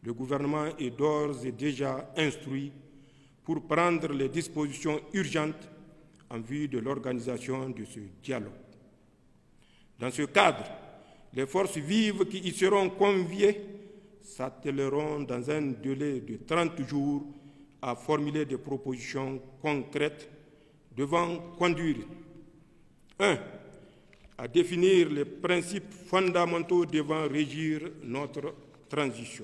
le gouvernement est d'ores et déjà instruit pour prendre les dispositions urgentes en vue de l'organisation de ce dialogue. Dans ce cadre, les forces vives qui y seront conviées s'attelleront dans un délai de 30 jours à formuler des propositions concrètes devant conduire 1. À définir les principes fondamentaux devant régir notre transition.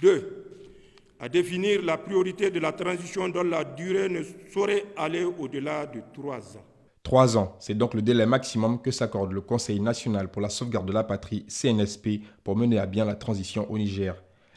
2. À définir la priorité de la transition dont la durée ne saurait aller au-delà de 3 ans. 3 ans, c'est donc le délai maximum que s'accorde le Conseil national pour la sauvegarde de la patrie, CNSP, pour mener à bien la transition au Niger.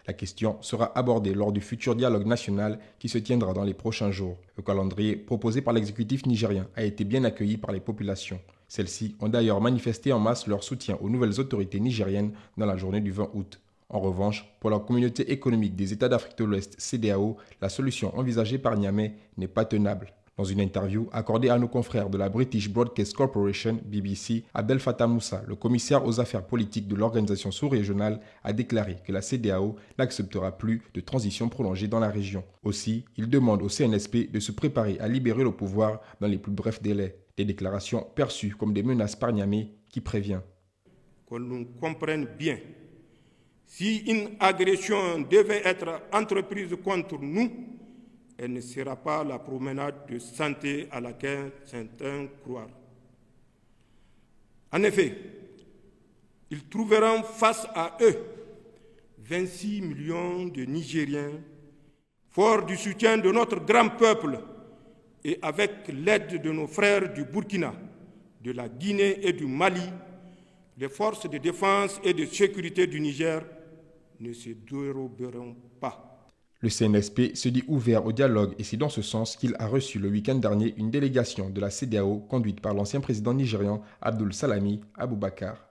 La question sera abordée lors du futur dialogue national qui se tiendra dans les prochains jours. Le calendrier proposé par l'exécutif nigérien a été bien accueilli par les populations. Celles-ci ont d'ailleurs manifesté en masse leur soutien aux nouvelles autorités nigériennes dans la journée du 20 août. En revanche, pour la communauté économique des États d'Afrique de l'Ouest, CEDEAO, la solution envisagée par Niamey n'est pas tenable. Dans une interview accordée à nos confrères de la British Broadcast Corporation, BBC, Abdel Fattah Moussa, le commissaire aux affaires politiques de l'organisation sous-régionale, a déclaré que la CEDEAO n'acceptera plus de transition prolongée dans la région. Aussi, il demande au CNSP de se préparer à libérer le pouvoir dans les plus brefs délais. Des déclarations perçues comme des menaces par Niamey qui prévient. Que l'on comprenne bien, si une agression devait être entreprise contre nous, elle ne sera pas la promenade de santé à laquelle certains croient. En effet, ils trouveront face à eux 26 millions de Nigériens, forts du soutien de notre grand peuple et avec l'aide de nos frères du Burkina, de la Guinée et du Mali, les forces de défense et de sécurité du Niger ne se déroberont pas. Le CNSP se dit ouvert au dialogue et c'est dans ce sens qu'il a reçu le week-end dernier une délégation de la CEDEAO conduite par l'ancien président nigérian Abdul Salami Abubakar.